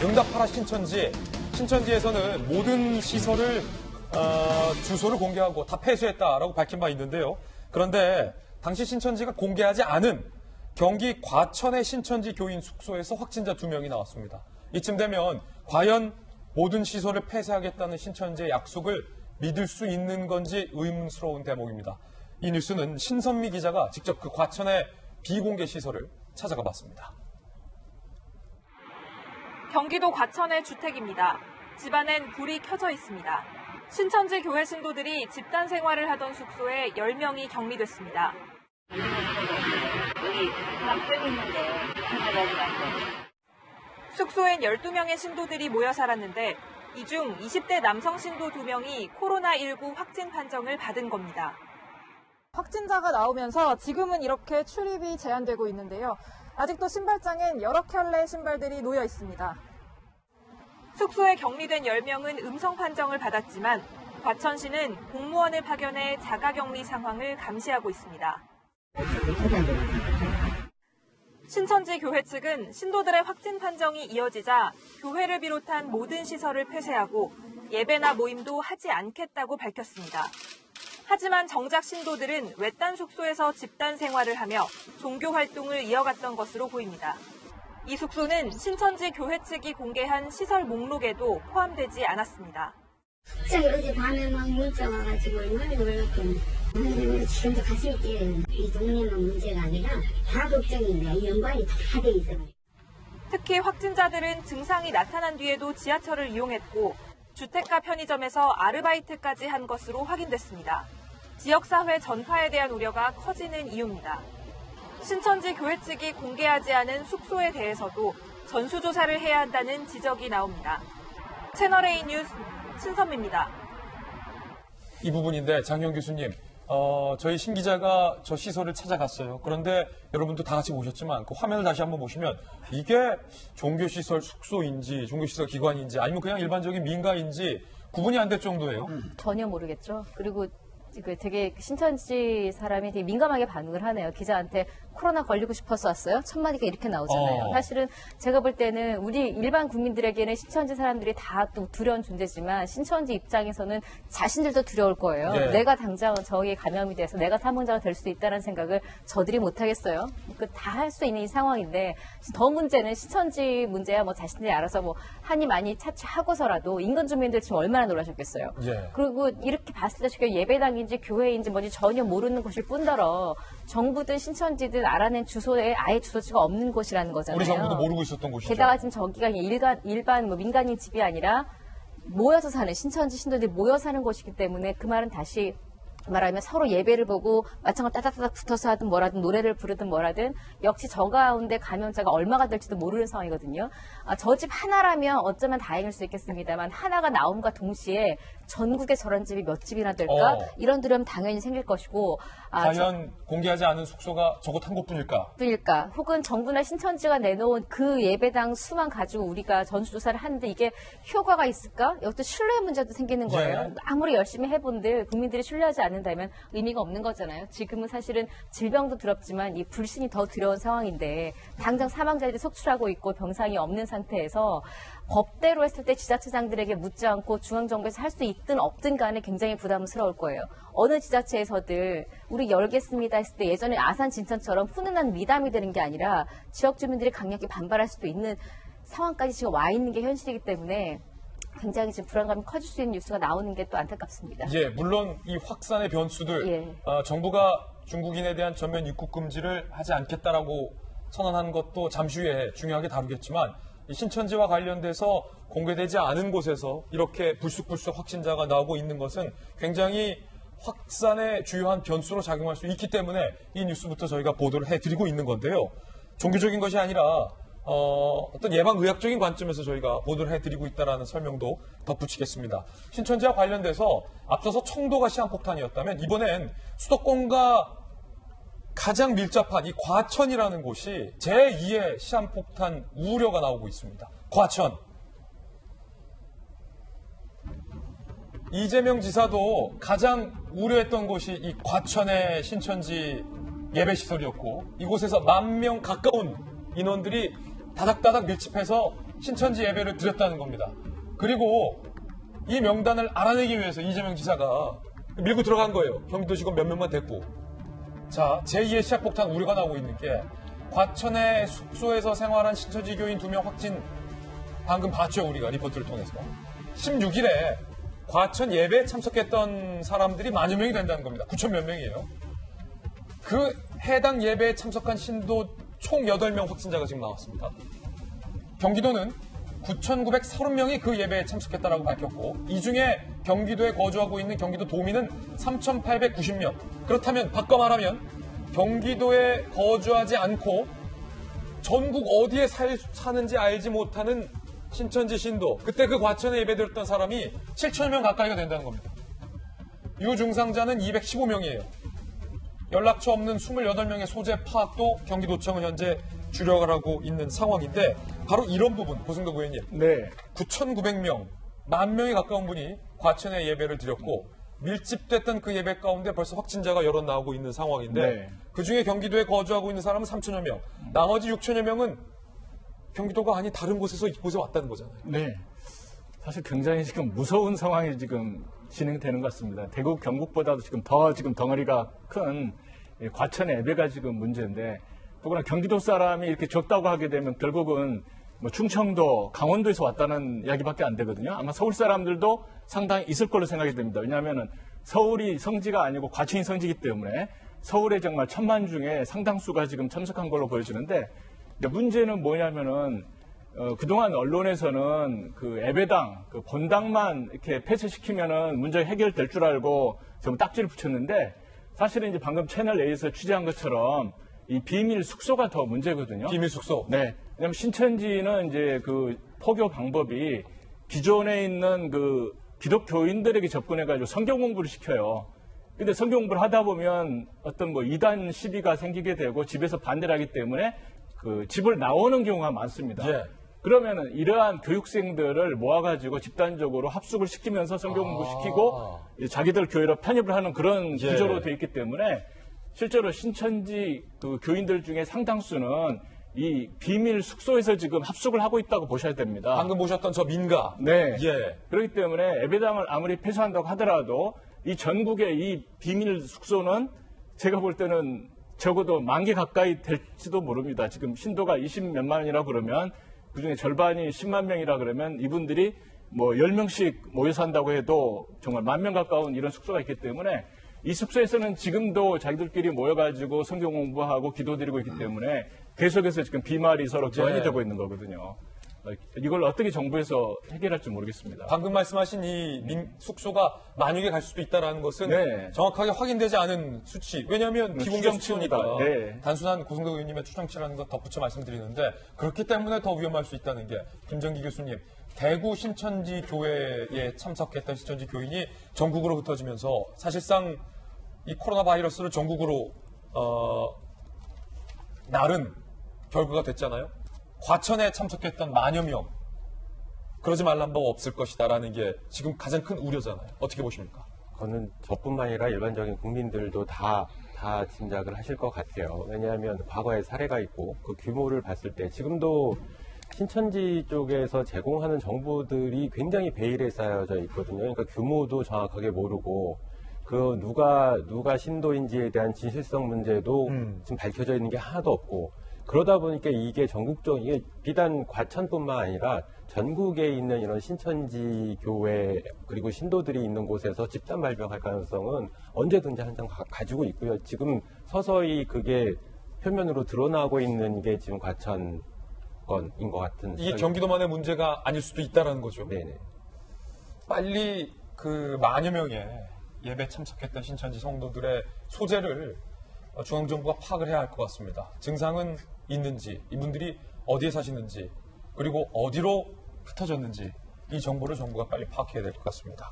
응답하라 신천지. 신천지에서는 모든 시설을 주소를 공개하고 다 폐쇄했다라고 밝힌 바 있는데요. 그런데 당시 신천지가 공개하지 않은 경기 과천의 신천지 교인 숙소에서 확진자 2명이 나왔습니다. 이쯤 되면 과연 모든 시설을 폐쇄하겠다는 신천지의 약속을 믿을 수 있는 건지 의문스러운 대목입니다. 이 뉴스는 신선미 기자가 직접 그 과천의 비공개 시설을 찾아가 봤습니다. 경기도 과천의 주택입니다. 집안엔 불이 켜져 있습니다. 신천지 교회 신도들이 집단 생활을 하던 숙소에 10명이 격리됐습니다. 숙소엔 12명의 신도들이 모여 살았는데 이 중 20대 남성 신도 2명이 코로나19 확진 판정을 받은 겁니다. 확진자가 나오면서 지금은 이렇게 출입이 제한되고 있는데요. 아직도 신발장엔 여러 켤레 신발들이 놓여 있습니다. 숙소에 격리된 10명은 음성 판정을 받았지만 과천시는 공무원을 파견해 자가격리 상황을 감시하고 있습니다. 신천지 교회 측은 신도들의 확진 판정이 이어지자 교회를 비롯한 모든 시설을 폐쇄하고 예배나 모임도 하지 않겠다고 밝혔습니다. 하지만 정작 신도들은 외딴 숙소에서 집단 생활을 하며 종교 활동을 이어갔던 것으로 보입니다. 이 숙소는 신천지 교회 측이 공개한 시설 목록에도 포함되지 않았습니다. 어제 밤에 막 문자 와가지고 얼마나 놀랐겠네. 지금도 가슴이 이 동네만 문제가 아니라 다 걱정입니다. 이 연관이 다 돼 있어요. 특히 확진자들은 증상이 나타난 뒤에도 지하철을 이용했고 주택가 편의점에서 아르바이트까지 한 것으로 확인됐습니다. 지역사회 전파에 대한 우려가 커지는 이유입니다. 신천지 교회 측이 공개하지 않은 숙소에 대해서도 전수조사를 해야 한다는 지적이 나옵니다. 채널A 뉴스 신선미입니다. 이 부분인데 장영 교수님, 저희 신 기자가 저 시설을 찾아갔어요. 그런데 여러분도 다 같이 보셨지만 그 화면을 다시 한번 보시면 이게 종교시설 숙소인지 종교시설 기관인지 아니면 그냥 일반적인 민가인지 구분이 안 될 정도예요. 전혀 모르겠죠. 그리고 되게 신천지 사람이 되게 민감하게 반응을 하네요. 기자한테 코로나 걸리고 싶어서 왔어요? 첫 마디가 이렇게 나오잖아요. 사실은 제가 볼 때는 우리 일반 국민들에게는 신천지 사람들이 다 또 두려운 존재지만 신천지 입장에서는 자신들도 두려울 거예요. 네. 내가 당장 저기에 감염이 돼서 내가 사망자가 될 수도 있다는 생각을 저들이 못하겠어요. 다 할 수 있는 이 상황인데 더 문제는 신천지 문제야 뭐 자신들이 알아서 뭐 한이 많이 차치하고서라도 인근 주민들 지금 얼마나 놀라셨겠어요. 예. 그리고 이렇게 봤을 때 저게 예배당인지 교회인지 뭔지 전혀 모르는 곳일 뿐더러 정부든 신천지든 알아낸 주소에 아예 주소지가 없는 곳이라는 거잖아요. 우리 정부도 모르고 있었던 곳이죠. 게다가 지금 저기가 일반 뭐 민간인 집이 아니라 모여서 사는 신천지 신도들이 모여 사는 곳이기 때문에 그 말은 다시 말하면 서로 예배를 보고 마찬가지로 따닥따닥 붙어서 하든 뭐라든 노래를 부르든 뭐라든 역시 저 가운데 감염자가 얼마가 될지도 모르는 상황이거든요. 저 집 하나라면 어쩌면 다행일 수 있겠습니다만 하나가 나옴과 동시에 전국에 저런 집이 몇 집이나 될까? 이런 두려움 당연히 생길 것이고 과연 공개하지 않은 숙소가 저곳 한 곳뿐일까? 혹은 정부나 신천지가 내놓은 그 예배당 수만 가지고 우리가 전수조사를 하는데 이게 효과가 있을까? 이것도 신뢰 문제도 생기는 거예요. 네. 아무리 열심히 해본들 국민들이 신뢰하지 않는다면 의미가 없는 거잖아요. 지금은 사실은 질병도 두렵지만 이 불신이 더 두려운 상황인데 당장 사망자들이 속출하고 있고 병상이 없는 상태에서 법대로 했을 때 지자체장들에게 묻지 않고 중앙정부에서 할 수 있든 없든 간에 굉장히 부담스러울 거예요. 어느 지자체에서들 우리 열겠습니다 했을 때 예전에 아산 진천처럼 훈훈한 미담이 되는 게 아니라 지역 주민들이 강력히 반발할 수도 있는 상황까지 지금 와 있는 게 현실이기 때문에 굉장히 지금 불안감이 커질 수 있는 뉴스가 나오는 게 또 안타깝습니다. 예, 물론 이 확산의 변수들, 정부가 중국인에 대한 전면 입국 금지를 하지 않겠다라고 선언한 것도 잠시 후에 중요하게 다루겠지만 이 신천지와 관련돼서 공개되지 않은 곳에서 이렇게 불쑥불쑥 확진자가 나오고 있는 것은 굉장히 확산의 주요한 변수로 작용할 수 있기 때문에 이 뉴스부터 저희가 보도를 해드리고 있는 건데요. 종교적인 것이 아니라 어떤 예방의학적인 관점에서 저희가 보도를 해드리고 있다는 설명도 덧붙이겠습니다. 신천지와 관련돼서 앞서서 청도가 시한폭탄이었다면 이번엔 수도권과 가장 밀접한 이 과천이라는 곳이 제2의 시한폭탄 우려가 나오고 있습니다. 과천. 이재명 지사도 가장 우려했던 곳이 이 과천의 신천지 예배시설이었고 이곳에서 10,000명 가까운 인원들이 다닥다닥 밀집해서 신천지 예배를 드렸다는 겁니다. 그리고 이 명단을 알아내기 위해서 이재명 지사가 밀고 들어간 거예요. 경기도지검 몇 명만 데리고. 자, 제2의 시작폭탄 우려가 나오고 있는 게 과천의 숙소에서 생활한 신천지 교인 2명 확진 방금 봤죠, 우리가 리포트를 통해서. 16일에 과천 예배에 참석했던 사람들이 만여 명이 된다는 겁니다. 9천 몇 명이에요. 그 해당 예배에 참석한 신도 총 8명 확진자가 지금 나왔습니다. 경기도는 9,930명이 그 예배에 참석했다라고 밝혔고 이 중에 경기도에 거주하고 있는 경기도 도민은 3,890명. 그렇다면 바꿔 말하면 경기도에 거주하지 않고 전국 어디에 사는지 알지 못하는 신천지 신도, 그때 그 과천에 예배드렸던 사람이 7,000여 명 가까이가 된다는 겁니다. 유증상자는 215명이에요. 연락처 없는 28명의 소재 파악도 경기도청은 현재 줄여가고 있는 상황인데 바로 이런 부분, 고승덕 의원님. 네. 9,900명, 10,000명이 가까운 분이 과천에 예배를 드렸고 밀집됐던 그 예배 가운데 벌써 확진자가 여럿 나오고 있는 상황인데 네. 그중에 경기도에 거주하고 있는 사람은 3,000여 명, 나머지 6,000여 명은 경기도가 아닌 다른 곳에서 이곳에 왔다는 거잖아요. 네. 사실 굉장히 지금 무서운 상황이 지금 진행되는 것 같습니다. 대구, 경북보다도 지금 덩어리가 큰 과천의 예배가 지금 문제인데, 더구나 경기도 사람이 이렇게 적다고 하게 되면 결국은 뭐 충청도, 강원도에서 왔다는 이야기밖에 안 되거든요. 아마 서울 사람들도 상당히 있을 걸로 생각이 됩니다. 왜냐하면 서울이 성지가 아니고 과천이 성지이기 때문에 서울에 정말 1,000만 중에 상당수가 지금 참석한 걸로 보여지는데, 문제는 뭐냐면은 그동안 언론에서는 그 예배당, 그 본당만 이렇게 폐쇄시키면은 문제 해결될 줄 알고 좀 딱지를 붙였는데, 사실은 이제 방금 채널 A에서 취재한 것처럼 이 비밀 숙소가 더 문제거든요. 비밀 숙소. 네. 왜냐면 신천지는 이제 그 포교 방법이 기존에 있는 그 기독교인들에게 접근해가지고 성경 공부를 시켜요. 근데 성경 공부를 하다 보면 어떤 뭐 이단 시비가 생기게 되고 집에서 반대를 하기 때문에 그 집을 나오는 경우가 많습니다. 예. 그러면은 이러한 교육생들을 모아가지고 집단적으로 합숙을 시키면서 성경 공부 시키고 자기들 교회로 편입을 하는 그런 예. 구조로 되어 있기 때문에 실제로 신천지 그 교인들 중에 상당수는 이 비밀 숙소에서 지금 합숙을 하고 있다고 보셔야 됩니다. 방금 보셨던 저 민가. 네. 예. 그렇기 때문에 예배당을 아무리 폐쇄한다고 하더라도 이 전국의 이 비밀 숙소는 제가 볼 때는 적어도 10,000개 가까이 될지도 모릅니다. 지금 신도가 20몇만이라 그러면 그중에 절반이 10만 명이라 그러면 이분들이 뭐 10명씩 모여서 한다고 해도 정말 10,000명 가까운 이런 숙소가 있기 때문에 이 숙소에서는 지금도 자기들끼리 모여가지고 성경 공부하고 기도드리고 있기 때문에 계속해서 지금 비말이 서로 교환이 되고 있는 거거든요. 이걸 어떻게 정부에서 해결할지 모르겠습니다. 방금 말씀하신 이 숙소가 만약에 갈 수도 있다는 것은 네. 정확하게 확인되지 않은 수치. 왜냐하면 비공개 수치니까 네. 단순한 고승덕 의원님의 추정치라는 것 덧붙여 말씀드리는데 그렇기 때문에 더 위험할 수 있다는 게 김정기 교수님. 대구 신천지 교회에 참석했던 신천지 교인이 전국으로 흩어지면서 사실상 이 코로나 바이러스를 전국으로 나른 결과가 됐잖아요. 과천에 참석했던 10,000여 명. 그러지 말란 법 없을 것이다라는 게 지금 가장 큰 우려잖아요. 어떻게 보십니까? 그거는 저뿐만 아니라 일반적인 국민들도 다 짐작을 하실 것 같아요. 왜냐하면 과거에 사례가 있고 그 규모를 봤을 때 지금도 신천지 쪽에서 제공하는 정보들이 굉장히 베일에 쌓여져 있거든요. 그러니까 규모도 정확하게 모르고 그 누가 신도인지에 대한 진실성 문제도 지금 밝혀져 있는 게 하나도 없고 그러다 보니까 이게 전국적, 이게 비단 과천뿐만 아니라 전국에 있는 이런 신천지 교회 그리고 신도들이 있는 곳에서 집단 발병할 가능성은 언제든지 항상 가지고 있고요. 지금 서서히 그게 표면으로 드러나고 있는 게 지금 과천 건인 것 같은. 이게 경기도만의 문제가 아닐 수도 있다는 거죠. 네네. 빨리 그 10,000여 명의 예배 참석했던 신천지 성도들의 소재를 중앙정부가 파악을 해야 할 것 같습니다. 증상은 있는지, 이분들이 어디에 사시는지, 그리고 어디로 흩어졌는지 이 정보를 정부가 빨리 파악해야 될 것 같습니다.